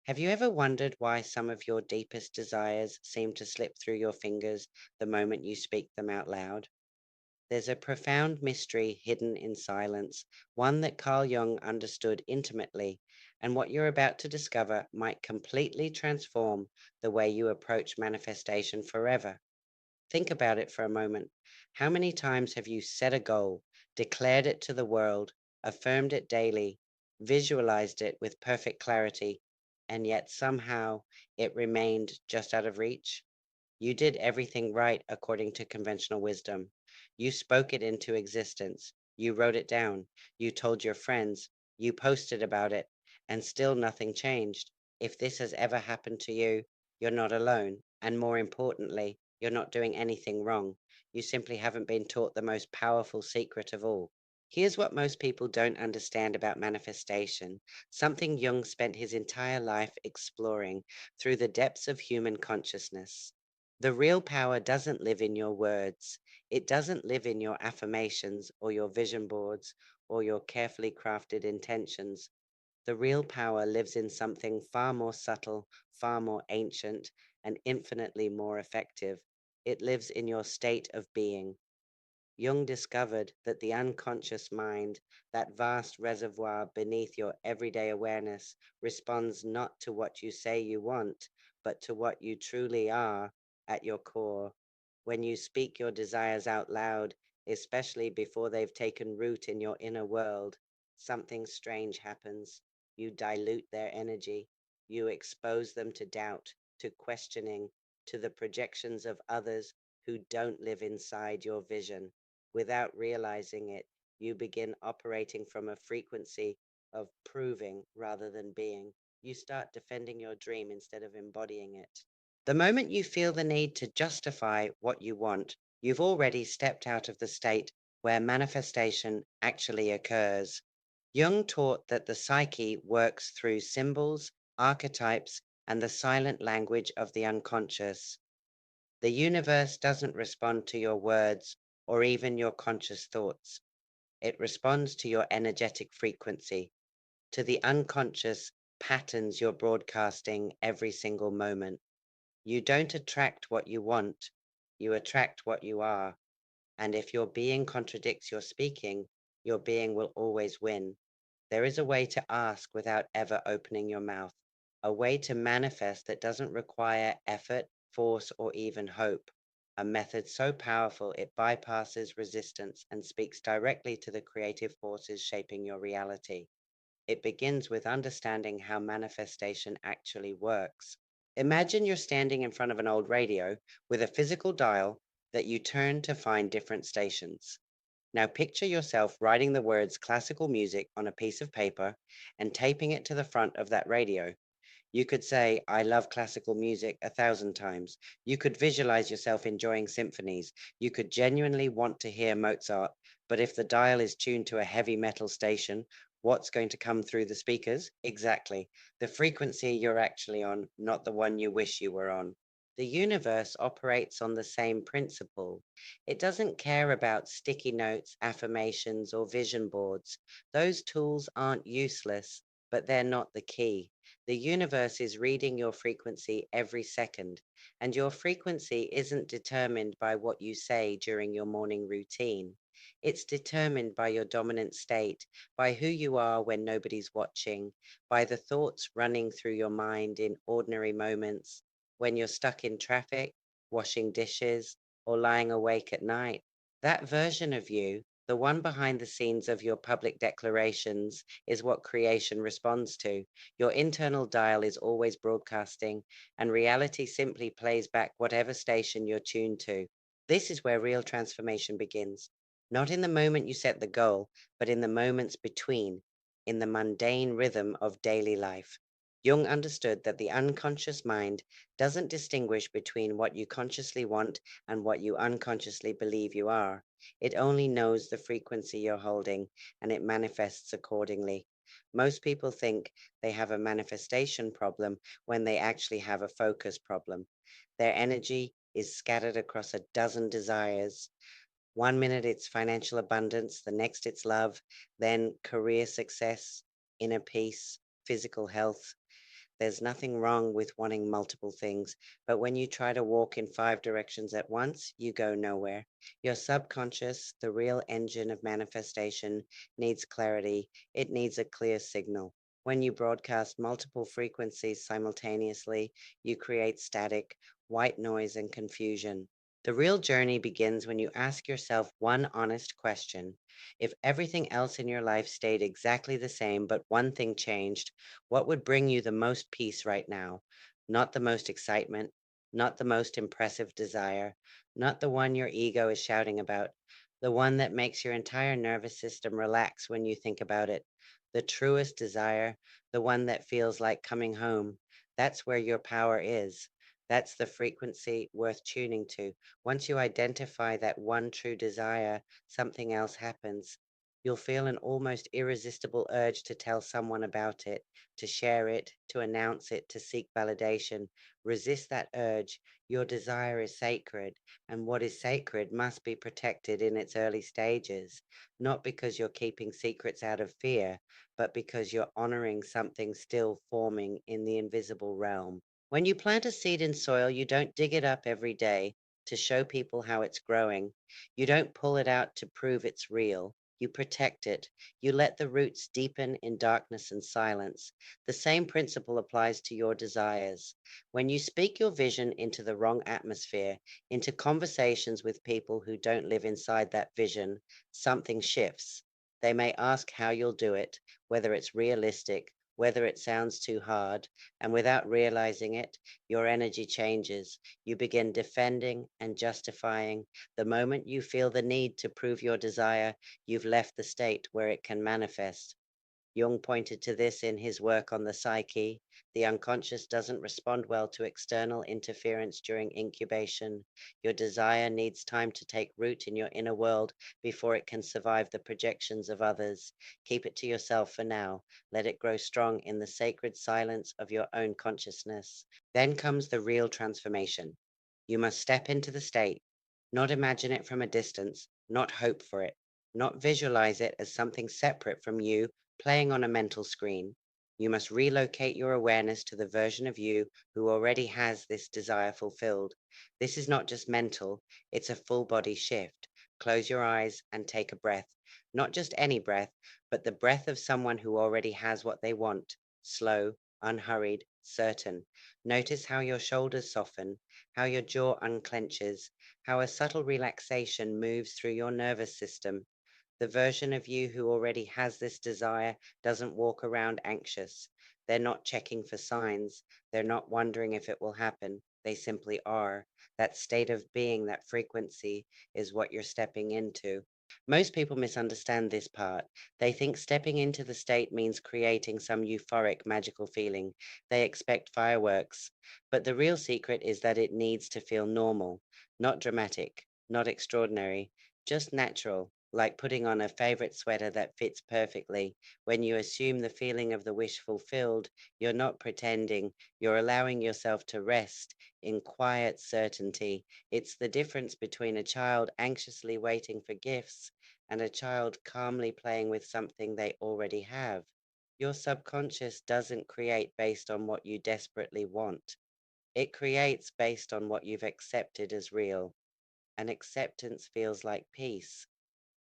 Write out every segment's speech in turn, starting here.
Have you ever wondered why some of your deepest desires seem to slip through your fingers the moment you speak them out loud? There's a profound mystery hidden in silence, one that Carl Jung understood intimately, and what you're about to discover might completely transform the way you approach manifestation forever. Think about it for a moment. How many times have you set a goal, declared it to the world, affirmed it daily, visualized it with perfect clarity, and yet somehow it remained just out of reach? You did everything right according to conventional wisdom. You spoke it into existence. You wrote it down. You told your friends. You posted about it. And still nothing changed. If this has ever happened to you, you're not alone. And more importantly, you're not doing anything wrong. You simply haven't been taught the most powerful secret of all. Here's what most people don't understand about manifestation, something Jung spent his entire life exploring through the depths of human consciousness. The real power doesn't live in your words. It doesn't live in your affirmations or your vision boards or your carefully crafted intentions. The real power lives in something far more subtle, far more ancient, and infinitely more effective. It lives in your state of being. Jung discovered that the unconscious mind, that vast reservoir beneath your everyday awareness, responds not to what you say you want, but to what you truly are at your core. When you speak your desires out loud, especially before they've taken root in your inner world, something strange happens. You dilute their energy. You expose them to doubt, to questioning, to the projections of others who don't live inside your vision. Without realizing it, you begin operating from a frequency of proving rather than being. You start defending your dream instead of embodying it. The moment you feel the need to justify what you want, you've already stepped out of the state where manifestation actually occurs. Jung taught that the psyche works through symbols, archetypes, and the silent language of the unconscious. The universe doesn't respond to your words or even your conscious thoughts. It responds to your energetic frequency, to the unconscious patterns you're broadcasting every single moment. You don't attract what you want, you attract what you are. And if your being contradicts your speaking, your being will always win. There is a way to ask without ever opening your mouth, a way to manifest that doesn't require effort, force, or even hope. A method so powerful it bypasses resistance and speaks directly to the creative forces shaping your reality. It begins with understanding how manifestation actually works. Imagine you're standing in front of an old radio with a physical dial that you turn to find different stations. Now picture yourself writing the words classical music on a piece of paper and taping it to the front of that radio. You could say, I love classical music 1,000 times. You could visualize yourself enjoying symphonies. You could genuinely want to hear Mozart. But if the dial is tuned to a heavy metal station, what's going to come through the speakers? Exactly. The frequency you're actually on, not the one you wish you were on. The universe operates on the same principle. It doesn't care about sticky notes, affirmations, or vision boards. Those tools aren't useless, but they're not the key. The universe is reading your frequency every second, and your frequency isn't determined by what you say during your morning routine. It's determined by your dominant state, by who you are when nobody's watching, by the thoughts running through your mind in ordinary moments, when you're stuck in traffic, washing dishes, or lying awake at night. That version of you, the one behind the scenes of your public declarations, is what creation responds to. Your internal dial is always broadcasting, and reality simply plays back whatever station you're tuned to. This is where real transformation begins. Not in the moment you set the goal, but in the moments between, in the mundane rhythm of daily life. Jung understood that the unconscious mind doesn't distinguish between what you consciously want and what you unconsciously believe you are. It only knows the frequency you're holding, and it manifests accordingly. Most people think they have a manifestation problem when they actually have a focus problem. Their energy is scattered across a dozen desires. One minute it's financial abundance, the next it's love, then career success, inner peace, physical health. There's nothing wrong with wanting multiple things, but when you try to walk in five directions at once, you go nowhere. Your subconscious, the real engine of manifestation, needs clarity. It needs a clear signal. When you broadcast multiple frequencies simultaneously, you create static, white noise, and confusion. The real journey begins when you ask yourself one honest question. If everything else in your life stayed exactly the same, but one thing changed, what would bring you the most peace right now? Not the most excitement, not the most impressive desire, not the one your ego is shouting about, the one that makes your entire nervous system relax when you think about it. The truest desire, the one that feels like coming home. That's where your power is. That's the frequency worth tuning to. Once you identify that one true desire, something else happens. You'll feel an almost irresistible urge to tell someone about it, to share it, to announce it, to seek validation. Resist that urge. Your desire is sacred, and what is sacred must be protected in its early stages, not because you're keeping secrets out of fear, but because you're honoring something still forming in the invisible realm. When you plant a seed in soil, you don't dig it up every day to show people how it's growing. You don't pull it out to prove it's real. You protect it. You let the roots deepen in darkness and silence. The same principle applies to your desires. When you speak your vision into the wrong atmosphere, into conversations with people who don't live inside that vision, something shifts. They may ask how you'll do it, whether it's realistic, whether it sounds too hard, and without realizing it, your energy changes. You begin defending and justifying. The moment you feel the need to prove your desire, you've left the state where it can manifest. Jung pointed to this in his work on the psyche. The unconscious doesn't respond well to external interference during incubation. Your desire needs time to take root in your inner world before it can survive the projections of others. Keep it to yourself for now. Let it grow strong in the sacred silence of your own consciousness. Then comes the real transformation. You must step into the state, not imagine it from a distance, not hope for it, not visualize it as something separate from you playing on a mental screen. You must relocate your awareness to the version of you who already has this desire fulfilled. This is not just mental, it's a full body shift. Close your eyes and take a breath. Not just any breath, but the breath of someone who already has what they want. Slow, unhurried, certain. Notice how your shoulders soften, how your jaw unclenches, how a subtle relaxation moves through your nervous system. The version of you who already has this desire doesn't walk around anxious. They're not checking for signs. They're not wondering if it will happen. They simply are. That state of being, that frequency, is what you're stepping into. Most people misunderstand this part. They think stepping into the state means creating some euphoric, magical feeling. They expect fireworks. But the real secret is that it needs to feel normal, not dramatic, not extraordinary, just natural, like putting on a favorite sweater that fits perfectly. When you assume the feeling of the wish fulfilled, you're not pretending, you're allowing yourself to rest in quiet certainty. It's the difference between a child anxiously waiting for gifts and a child calmly playing with something they already have. Your subconscious doesn't create based on what you desperately want. It creates based on what you've accepted as real. And acceptance feels like peace,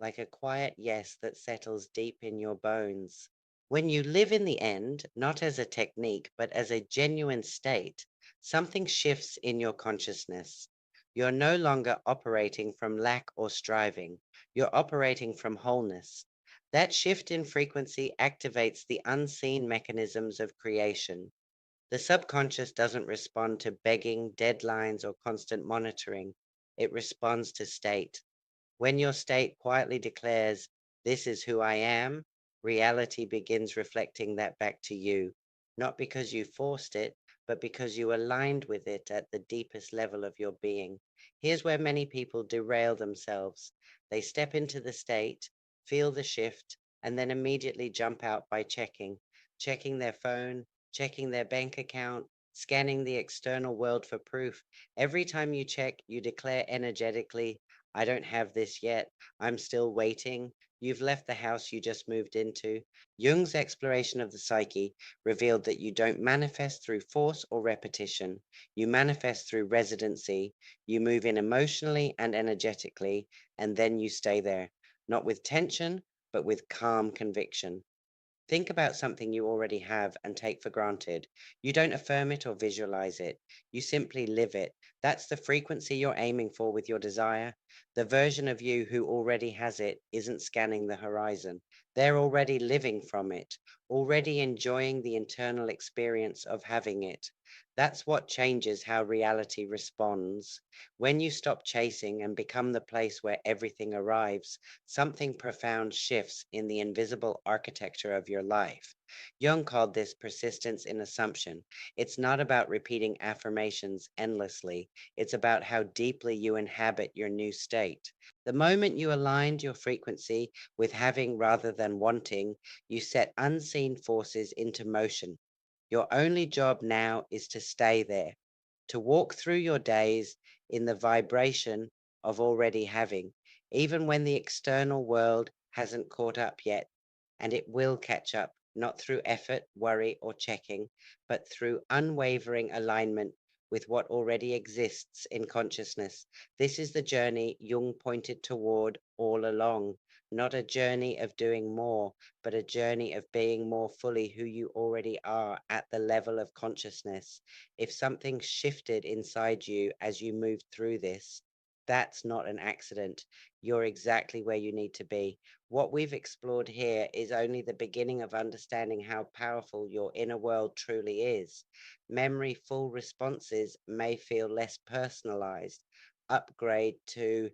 like a quiet yes that settles deep in your bones. When you live in the end, not as a technique, but as a genuine state, something shifts in your consciousness. You're no longer operating from lack or striving, you're operating from wholeness. That shift in frequency activates the unseen mechanisms of creation. The subconscious doesn't respond to begging, deadlines, or constant monitoring. It responds to state. When your state quietly declares, "This is who I am," reality begins reflecting that back to you, not because you forced it, but because you aligned with it at the deepest level of your being. Here's where many people derail themselves. They step into the state, feel the shift, and then immediately jump out by checking their phone, checking their bank account, scanning the external world for proof. Every time you check, you declare energetically, "I don't have this yet. I'm still waiting." You've left the house you just moved into. Jung's exploration of the psyche revealed that you don't manifest through force or repetition. You manifest through residency. You move in emotionally and energetically, and then you stay there, not with tension, but with calm conviction. Think about something you already have and take for granted. You don't affirm it or visualize it. You simply live it. That's the frequency you're aiming for with your desire. The version of you who already has it isn't scanning the horizon. They're already living from it, already enjoying the internal experience of having it. That's what changes how reality responds. When you stop chasing and become the place where everything arrives, something profound shifts in the invisible architecture of your life. Jung called this persistence in assumption. It's not about repeating affirmations endlessly, it's about how deeply you inhabit your new state. The moment you aligned your frequency with having rather than wanting, you set unseen forces into motion. Your only job now is to stay there, to walk through your days in the vibration of already having, even when the external world hasn't caught up yet. And it will catch up, not through effort, worry, or checking, but through unwavering alignment with what already exists in consciousness. This is the journey Jung pointed toward all along, not a journey of doing more, but a journey of being more fully who you already are at the level of consciousness. If something shifted inside you as you moved through this, that's not an accident. You're exactly where you need to be. What we've explored here is only the beginning of understanding how powerful your inner world truly is. Memory full responses may feel less personalized. Upgrade to